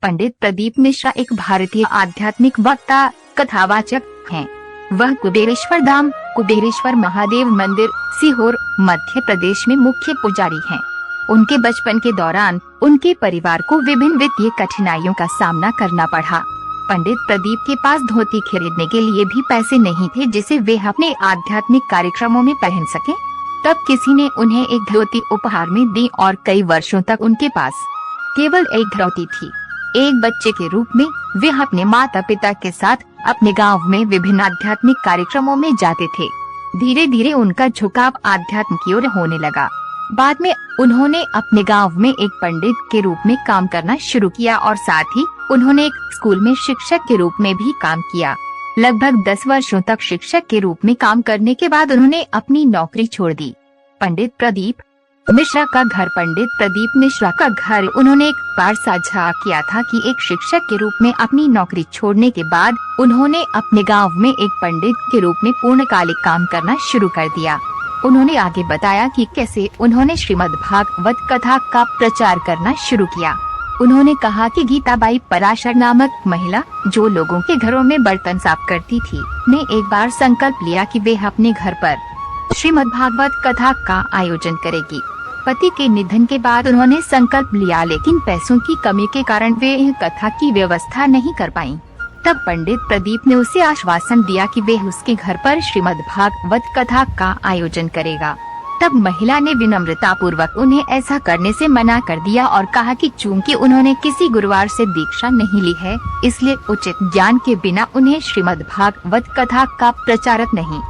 पंडित प्रदीप मिश्रा एक भारतीय आध्यात्मिक वक्ता, कथावाचक हैं। वह कुबेरेश्वर धाम, कुबेरेश्वर महादेव मंदिर, सीहोर, मध्य प्रदेश में मुख्य पुजारी हैं। उनके बचपन के दौरान उनके परिवार को विभिन्न वित्तीय कठिनाइयों का सामना करना पड़ा। पंडित प्रदीप के पास धोती खरीदने के लिए भी पैसे नहीं थे जिसे वे अपने आध्यात्मिक कार्यक्रमों में पहन सके। तब किसी ने उन्हें एक धोती उपहार में दी और कई वर्षों तक उनके पास केवल एक धोती थी। एक बच्चे के रूप में वे अपने माता पिता के साथ अपने गांव में विभिन्न आध्यात्मिक कार्यक्रमों में जाते थे। धीरे धीरे उनका झुकाव आध्यात्म की ओर होने लगा। बाद में उन्होंने अपने गांव में एक पंडित के रूप में काम करना शुरू किया और साथ ही उन्होंने एक स्कूल में शिक्षक के रूप में भी काम किया। लगभग 10 वर्षों तक शिक्षक के रूप में काम करने के बाद उन्होंने अपनी नौकरी छोड़ दी। पंडित प्रदीप मिश्रा का घर पंडित प्रदीप मिश्रा का घर उन्होंने एक बार साझा किया था कि एक शिक्षक के रूप में अपनी नौकरी छोड़ने के बाद उन्होंने अपने गांव में एक पंडित के रूप में पूर्णकालिक काम करना शुरू कर दिया। उन्होंने आगे बताया कि कैसे उन्होंने श्रीमद् भागवत कथा का प्रचार करना शुरू किया। उन्होंने कहा कि गीताबाई पराशर नामक महिला जो लोगों के घरों में बर्तन साफ करती थी, ने एक बार संकल्प लिया कि वे अपने घर पर श्रीमद् भागवत कथा का आयोजन करेगी। पति के निधन के बाद उन्होंने संकल्प लिया, लेकिन पैसों की कमी के कारण वे यह कथा की व्यवस्था नहीं कर पाईं। तब पंडित प्रदीप ने उसे आश्वासन दिया कि वे उसके घर पर श्रीमद् भागवत कथा का आयोजन करेगा। तब महिला ने विनम्रता पूर्वक उन्हें ऐसा करने से मना कर दिया और कहा कि चूंकि उन्होंने किसी गुरुवार से दीक्षा नहीं ली है, इसलिए उचित ज्ञान के बिना उन्हें श्रीमद् भागवत कथा का प्रचारक नहीं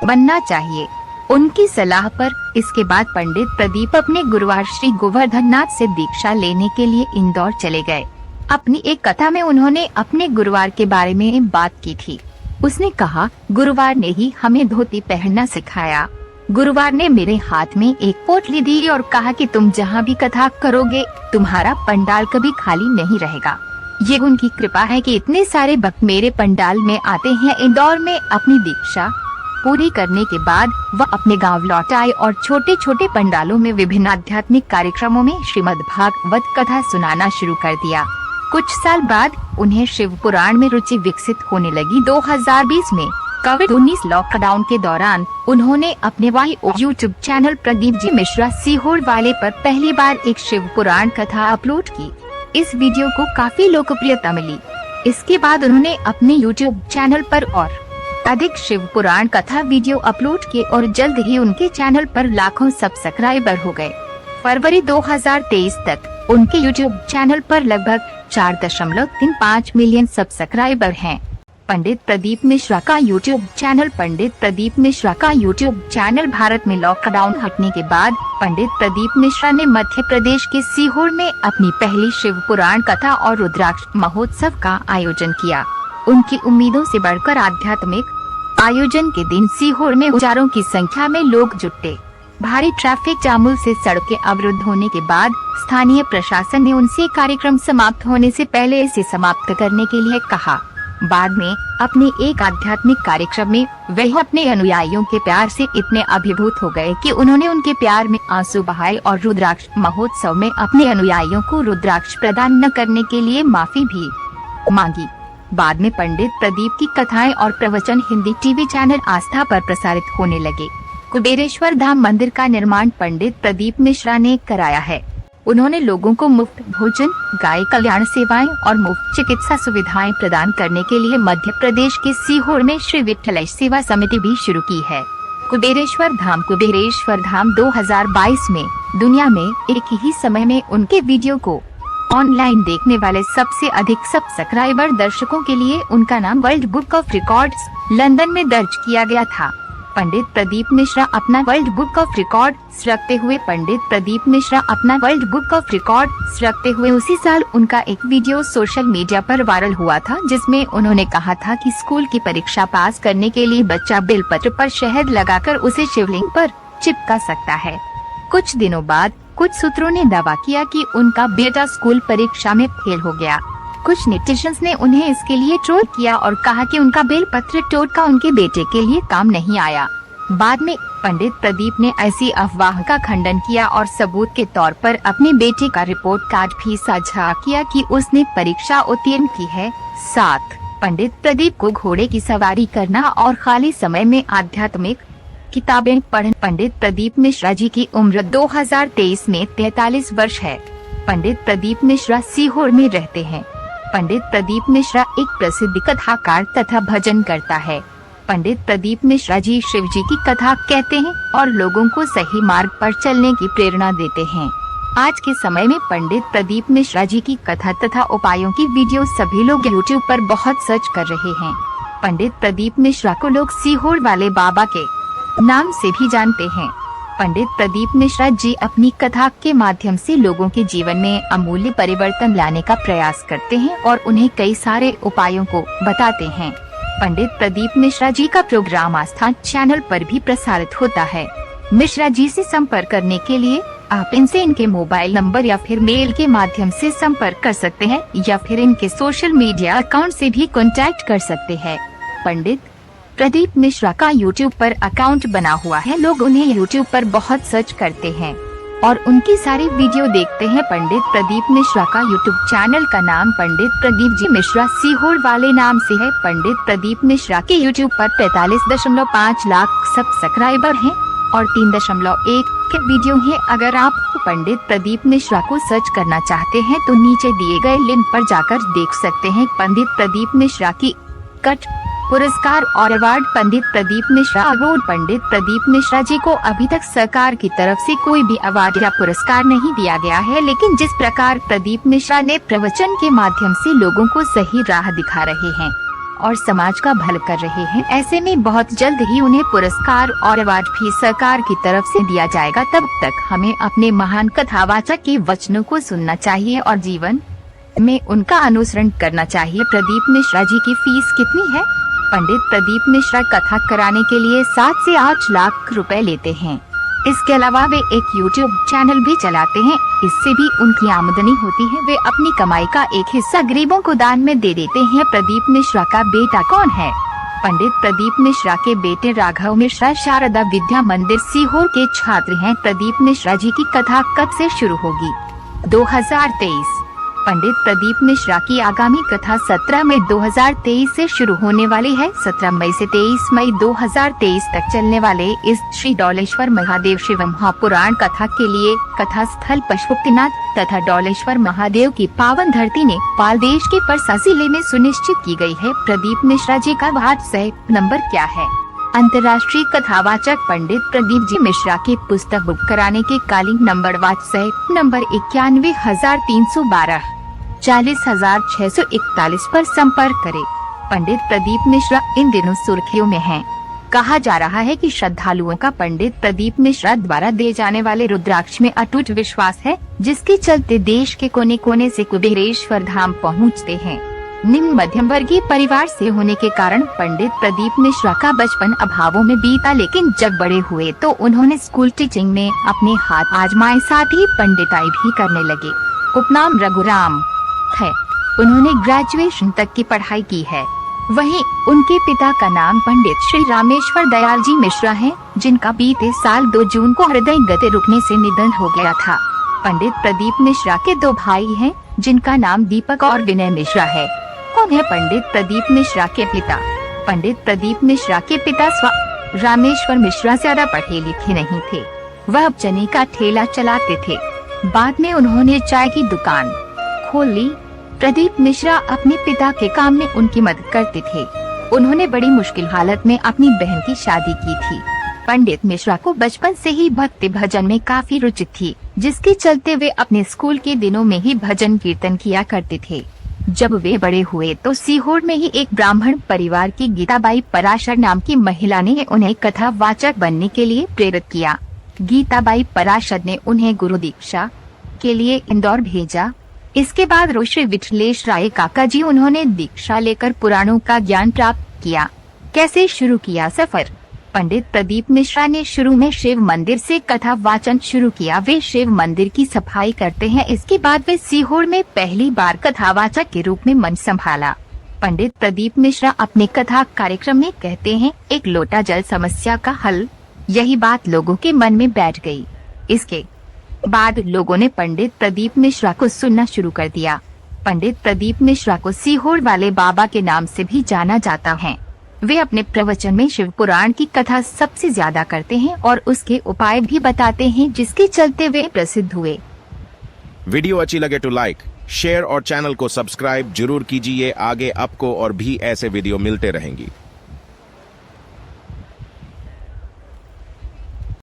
बनना चाहिए। उनकी सलाह पर इसके बाद पंडित प्रदीप अपने गुरुवार श्री गोवर्धन नाथ से दीक्षा लेने के लिए इंदौर चले गए। अपनी एक कथा में उन्होंने अपने गुरुवार के बारे में बात की थी। उसने कहा, गुरुवार ने ही हमें धोती पहनना सिखाया। गुरुवार ने मेरे हाथ में एक पोटली दी और कहा कि तुम जहाँ भी कथा करोगे तुम्हारा पंडाल कभी खाली नहीं रहेगा। ये उनकी कृपा है कि इतने सारे भक्त मेरे पंडाल में आते हैं। इंदौर में अपनी दीक्षा पूरी करने के बाद वह अपने गांव लौट आए और छोटे छोटे पंडालों में विभिन्न आध्यात्मिक कार्यक्रमों में श्रीमद् भागवत कथा सुनाना शुरू कर दिया। कुछ साल बाद उन्हें शिव पुराण में रुचि विकसित होने लगी। 2020 में कोविड-19 लॉकडाउन के दौरान उन्होंने अपने यूट्यूब चैनल प्रदीप जी मिश्रा सीहोर वाले पर पहली बार एक शिव पुराण कथा अपलोड की। इस वीडियो को काफी लोकप्रियता मिली। इसके बाद उन्होंने अपने यूट्यूब चैनल पर और अधिक शिव पुराण कथा वीडियो अपलोड किए और जल्द ही उनके चैनल पर लाखों सब्सक्राइबर हो गए। फरवरी 2023 तक उनके यूट्यूब चैनल पर लगभग 4.35 मिलियन सब्सक्राइबर हैं। पंडित प्रदीप मिश्रा का यूट्यूब चैनल पंडित प्रदीप मिश्रा का यूट्यूब चैनल भारत में लॉकडाउन हटने के बाद पंडित प्रदीप मिश्रा ने मध्य प्रदेश के सीहोर में अपनी पहली शिव पुराण कथा और रुद्राक्ष महोत्सव का आयोजन किया। उनकी उम्मीदों से बढ़कर आध्यात्मिक आयोजन के दिन सीहोर में हजारों की संख्या में लोग जुटे। भारी ट्रैफिक जाम से सड़कें अवरुद्ध होने के बाद स्थानीय प्रशासन ने उनसे कार्यक्रम समाप्त होने से पहले इसे समाप्त करने के लिए कहा। बाद में अपने एक आध्यात्मिक कार्यक्रम में वह अपने अनुयायियों के प्यार से इतने अभिभूत हो गए कि उन्होंने उनके प्यार में आंसू बहाए और रुद्राक्ष महोत्सव में अपने अनुयायियों को रुद्राक्ष प्रदान न करने के लिए माफी भी मांगी। बाद में पंडित प्रदीप की कथाएं और प्रवचन हिंदी टीवी चैनल आस्था पर प्रसारित होने लगे। कुबेरेश्वर धाम मंदिर का निर्माण पंडित प्रदीप मिश्रा ने कराया है। उन्होंने लोगों को मुफ्त भोजन, गाय कल्याण सेवाएं और मुफ्त चिकित्सा सुविधाएं प्रदान करने के लिए मध्य प्रदेश के सीहोर में श्री विठ्ठल सेवा समिति भी शुरू की है। कुबेरेश्वर धाम 2022 में दुनिया में एक ही समय में उनके वीडियो को ऑनलाइन देखने वाले सबसे अधिक सब्सक्राइबर दर्शकों के लिए उनका नाम world book of records London में दर्ज किया गया था। पंडित प्रदीप मिश्रा अपना वर्ल्ड बुक ऑफ रिकॉर्ड्स रखते हुए उसी साल उनका एक वीडियो सोशल मीडिया पर वायरल हुआ था, जिसमें उन्होंने कहा था कि स्कूल की परीक्षा पास करने के लिए बच्चा बेलपत्र पर शहद लगाकर उसे शिवलिंग पर चिपका सकता है। कुछ दिनों बाद कुछ सूत्रों ने दावा किया कि उनका बेटा स्कूल परीक्षा में फेल हो गया। कुछ नेटिजन्स ने उन्हें इसके लिए ट्रोल किया और कहा कि उनका बेलपत्र टोटका उनके बेटे के लिए काम नहीं आया। बाद में पंडित प्रदीप ने ऐसी अफवाह का खंडन किया और सबूत के तौर पर अपने बेटे का रिपोर्ट कार्ड भी साझा किया कि उसने परीक्षा उत्तीर्ण की है। 7. पंडित प्रदीप को घोड़े की सवारी करना और खाली समय में आध्यात्मिक किताबें पढ़ना। पंडित प्रदीप मिश्रा जी की उम्र 2023 में 43 वर्ष है। पंडित प्रदीप मिश्रा सीहोर में रहते हैं। पंडित प्रदीप मिश्रा एक प्रसिद्ध कथाकार तथा भजन करता है। पंडित प्रदीप मिश्रा जी शिव जी की कथा कहते हैं और लोगों को सही मार्ग पर चलने की प्रेरणा देते हैं। आज के समय में पंडित प्रदीप मिश्रा जी की कथा तथा उपायों की वीडियो सभी लोग YouTube पर बहुत सर्च कर रहे हैं। पंडित प्रदीप मिश्रा को लोग सीहोर वाले बाबा के नाम से भी जानते हैं। पंडित प्रदीप मिश्रा जी अपनी कथा के माध्यम से लोगों के जीवन में अमूल्य परिवर्तन लाने का प्रयास करते हैं और उन्हें कई सारे उपायों को बताते हैं। पंडित प्रदीप मिश्रा जी का प्रोग्राम आस्था चैनल पर भी प्रसारित होता है। मिश्रा जी से संपर्क करने के लिए आप इनसे इनके मोबाइल नंबर या फिर मेल के माध्यम से संपर्क कर सकते हैं या फिर इनके सोशल मीडिया अकाउंट से भी कांटेक्ट कर सकते हैं। पंडित प्रदीप मिश्रा का YouTube पर अकाउंट बना हुआ है। लोग उन्हें YouTube पर बहुत सर्च करते हैं और उनकी सारी वीडियो देखते हैं। पंडित प्रदीप मिश्रा का YouTube चैनल का नाम पंडित प्रदीप जी मिश्रा सीहोर वाले नाम से है। पंडित प्रदीप मिश्रा के YouTube पर 45.5 लाख सब्सक्राइबर हैं और 3.1 के वीडियो है। अगर आप पंडित प्रदीप मिश्रा को सर्च करना चाहते हैं तो नीचे दिए गए लिंक पर जाकर देख सकते हैं। पंडित प्रदीप मिश्रा की कट पुरस्कार और अवार्ड। पंडित प्रदीप मिश्रा अवार्ड। पंडित प्रदीप मिश्रा जी को अभी तक सरकार की तरफ से कोई भी अवार्ड या पुरस्कार नहीं दिया गया है, लेकिन जिस प्रकार प्रदीप मिश्रा ने प्रवचन के माध्यम से लोगों को सही राह दिखा रहे हैं और समाज का भला कर रहे हैं, ऐसे में बहुत जल्द ही उन्हें पुरस्कार और अवार्ड भी सरकार की तरफ से दिया जाएगा। तब तक हमें अपने महान कथावाचक के वचनों को सुनना चाहिए और जीवन में उनका अनुसरण करना चाहिए। प्रदीप मिश्रा जी की फीस कितनी है? पंडित प्रदीप मिश्रा कथा कराने के लिए 7 से 8 लाख रुपए लेते हैं। इसके अलावा वे एक YouTube चैनल भी चलाते हैं, इससे भी उनकी आमदनी होती है। वे अपनी कमाई का एक हिस्सा गरीबों को दान में दे देते हैं। प्रदीप मिश्रा का बेटा कौन है? पंडित प्रदीप मिश्रा के बेटे राघव मिश्रा शारदा विद्या मंदिर सीहोर के छात्र हैं। प्रदीप मिश्रा जी की कथा कब से शुरू होगी? 2023। पंडित प्रदीप मिश्रा की आगामी कथा 17 मई 2023 से शुरू होने वाली है। 17 मई से 23 मई 2023 तक चलने वाले इस श्री डौलेश्वर महादेव शिव महापुराण कथा के लिए कथा स्थल पशुपतिनाथ तथा डौलेश्वर महादेव की पावन धरती नेपाल देश के परसा जिले में सुनिश्चित की गई है। प्रदीप मिश्रा जी का व्हाट्सएप नंबर क्या है? अंतर्राष्ट्रीय कथावाचक पंडित प्रदीप जी मिश्रा की पुस्तक बुक कराने के कालिंग नंबर व्हाट्सएप नंबर 91,312 40,641 पर संपर्क करें। पंडित प्रदीप मिश्रा इन दिनों सुर्खियों में हैं। कहा जा रहा है कि श्रद्धालुओं का पंडित प्रदीप मिश्रा द्वारा दिए जाने वाले रुद्राक्ष में अटूट विश्वास है, जिसके चलते देश के कोने कोने से कुबेरेश्वर धाम पहुंचते हैं। निम्न मध्यम वर्गीय परिवार से होने के कारण पंडित प्रदीप मिश्रा का बचपन अभावों में बीता, लेकिन जब बड़े हुए तो उन्होंने स्कूल टीचिंग में अपने हाथ आजमाए, साथ ही पंडिताई भी करने लगे। उपनाम रघुराम है। उन्होंने ग्रेजुएशन तक की पढ़ाई की है। वहीं उनके पिता का नाम पंडित श्री रामेश्वर दयाल जी मिश्रा है, जिनका बीते साल 2 जून को हृदय गति रुकने से निधन हो गया था। पंडित प्रदीप मिश्रा के 2 भाई हैं, जिनका नाम दीपक और विनय मिश्रा है। कौन है पंडित प्रदीप मिश्रा के पिता? पंडित प्रदीप मिश्रा के पिता रामेश्वर मिश्रा ज्यादा पढ़े लिखे नहीं थे। वह चने का ठेला चलाते थे। बाद में उन्होंने चाय की दुकान खोल ली। प्रदीप मिश्रा अपने पिता के काम में उनकी मदद करते थे। उन्होंने बड़ी मुश्किल हालत में अपनी बहन की शादी की थी। पंडित मिश्रा को बचपन से ही भक्ति भजन में काफी रुचि थी, जिसके चलते वे अपने स्कूल के दिनों में ही भजन कीर्तन किया करते थे। जब वे बड़े हुए तो सीहोर में ही एक ब्राह्मण परिवार की गीताबाई पराशर नाम की महिला ने उन्हें कथावाचक बनने के लिए प्रेरित किया। गीताबाई पराशर ने उन्हें गुरु दीक्षा के लिए इंदौर भेजा। इसके बाद ऋषि विठलेश राय काका जी उन्होंने दीक्षा लेकर पुराणों का ज्ञान प्राप्त किया। कैसे शुरू किया सफर? पंडित प्रदीप मिश्रा ने शुरू में शिव मंदिर से कथा वाचन शुरू किया। वे शिव मंदिर की सफाई करते हैं। इसके बाद वे सीहोर में पहली बार कथावाचक के रूप में मंच संभाला। पंडित प्रदीप मिश्रा अपने कथा कार्यक्रम में कहते हैं, एक लोटा जल समस्या का हल। यही बात लोगों के मन में बैठ गई। इसके बाद लोगों ने पंडित प्रदीप मिश्रा को सुनना शुरू कर दिया। पंडित प्रदीप मिश्रा को सीहोर वाले बाबा के नाम से भी जाना जाता है। वे अपने प्रवचन में शिव पुराण की कथा सबसे ज्यादा करते हैं और उसके उपाय भी बताते हैं, जिसके चलते वे प्रसिद्ध हुए। वीडियो अच्छी लगे तो लाइक, शेयर और चैनल को सब्सक्राइब जरूर कीजिए। आगे आपको और भी ऐसे वीडियो मिलते रहेंगी।